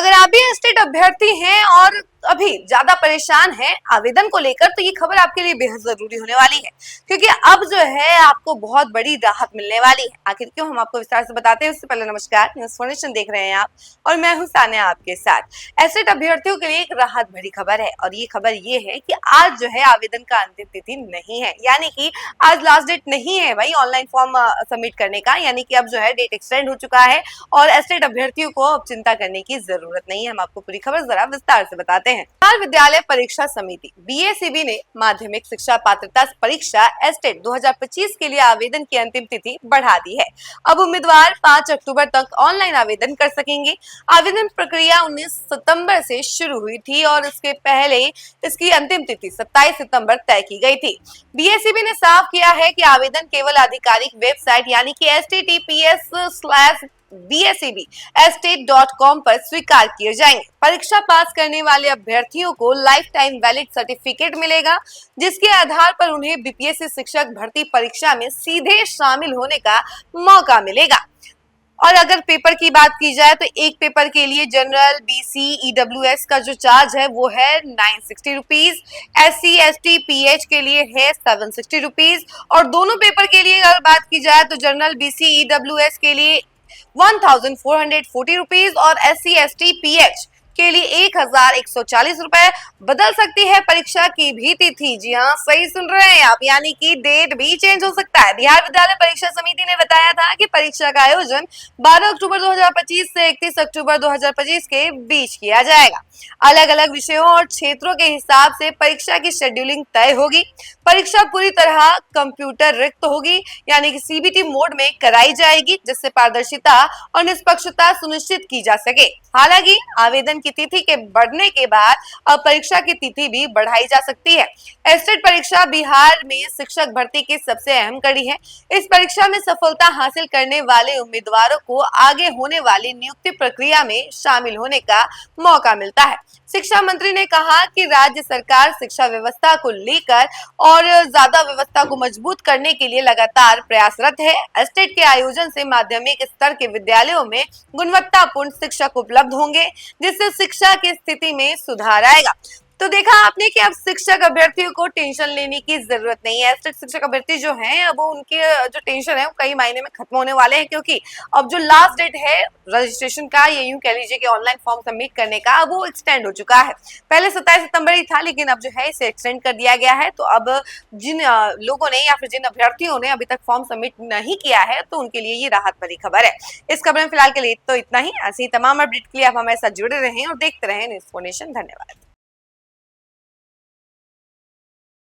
अगर आप भी एस्टेट अभ्यर्थी हैं और अभी ज्यादा परेशान हैं आवेदन को लेकर, तो ये खबर आपके लिए बेहद जरूरी होने वाली है, क्योंकि अब जो है आपको बहुत बड़ी राहत मिलने वाली है। आखिर क्यों, हम आपको विस्तार से बताते हैं। उससे पहले नमस्कार, न्यूज़ फाउंडेशन देख रहे हैं आप और मैं हूं सान्या आपके साथ। एस्टेट अभ्यर्थियों के लिए एक राहत भरी खबर है और ये खबर ये है कि आज जो है आवेदन का अंतिम तिथि नहीं है, यानी कि आज लास्ट डेट नहीं है भाई ऑनलाइन फॉर्म सबमिट करने का, यानी कि अब जो है डेट एक्सटेंड हो चुका है और एस्टेट अभ्यर्थियों को अब चिंता करने की जरूरत नहीं है। हम आपको पूरी खबर जरा विस्तार से बताते हैं। बिहार विद्यालय परीक्षा समिति बीएसीबी ने माध्यमिक शिक्षा पात्रता परीक्षा एस्टेट 2025 के लिए आवेदन की अंतिम तिथि बढ़ा दी है। अब उम्मीदवार 5 अक्टूबर तक ऑनलाइन आवेदन कर सकेंगे। आवेदन प्रक्रिया 19 सितंबर से शुरू हुई थी और इसके पहले इसकी अंतिम तिथि 27 सितंबर तय की गई थी। बीएसीबी ने साफ किया है कि आवेदन केवल आधिकारिक वेबसाइट यानी कि https:/bsebestate.com पर स्वीकार किए जाएंगे। परीक्षा पास करने वाले अभ्यर्थियों को लाइफ टाइम वैलिड सर्टिफिकेट मिलेगा, जिसके आधार पर उन्हें बीपीएससी शिक्षक भर्ती परीक्षा में सीधे शामिल होने का मौका मिलेगा। और अगर पेपर की बात की जाए तो एक पेपर के लिए जनरल, बीसी, ईडब्ल्यूएस का जो चार्ज है वो है 960 रुपीज, एससी, एसटी, पीएच के लिए है 760 रुपीज और दोनों पेपर के लिए अगर बात की जाए तो जनरल, बीसी, ईडब्ल्यूएस के लिए 1440 रुपीज और एससी, एसटी, पीएच के लिए 1140 रुपए। बदल सकती है परीक्षा की भी तिथि। जी हाँ, सही सुन रहे हैं आप, यानी कि डेट भी चेंज हो सकता है। बिहार विद्यालय परीक्षा समिति ने बताया था कि परीक्षा का आयोजन 12 अक्टूबर 2025 से 31 अक्टूबर 2025 के बीच किया जाएगा। अलग अलग विषयों और क्षेत्रों के हिसाब से परीक्षा की शेड्यूलिंग तय होगी। परीक्षा पूरी तरह कंप्यूटर रिक्त होगी, यानी कि सीबीटी मोड में कराई जाएगी, जिससे पारदर्शिता और निष्पक्षता सुनिश्चित की जा सके। हालांकि आवेदन की तिथि के बढ़ने के बाद अब परीक्षा की तिथि भी बढ़ाई जा सकती है। एस्टेट परीक्षा बिहार में शिक्षक भर्ती की सबसे अहम कड़ी है। इस परीक्षा में सफलता हासिल करने वाले उम्मीदवारों को आगे होने वाली नियुक्ति प्रक्रिया में शामिल होने का मौका मिलता है। शिक्षा मंत्री ने कहा कि राज्य सरकार शिक्षा व्यवस्था को लेकर और ज्यादा व्यवस्था को मजबूत करने के लिए लगातार प्रयासरत है। एस्टेट के आयोजन से माध्यमिक स्तर के विद्यालयों में गुणवत्तापूर्ण शिक्षक उपलब्ध होंगे, जिससे शिक्षा की स्थिति में सुधार आएगा। तो देखा आपने कि अब शिक्षक अभ्यर्थियों को टेंशन लेने की जरूरत नहीं है। एस्टेट शिक्षक अभ्यर्थी जो हैं अब उनके जो टेंशन है वो कई महीने में खत्म होने वाले हैं, क्योंकि अब जो लास्ट डेट है रजिस्ट्रेशन का, ये यूं कह लीजिए कि ऑनलाइन फॉर्म सबमिट करने का, अब वो एक्सटेंड हो चुका है। पहले 27 सितंबर ही था, लेकिन अब जो है इसे एक्सटेंड कर दिया गया है। तो अब जिन लोगों ने या फिर जिन अभ्यर्थियों ने अभी तक फॉर्म सबमिट नहीं किया है, तो उनके लिए ये राहत भरी खबर है। इस खबर में फिलहाल के लिए तो इतना ही। ऐसी तमाम अपडेट के लिए आप हमारे साथ जुड़े रहें और देखते रहें न्यूज़ फाउंडेशन। धन्यवाद।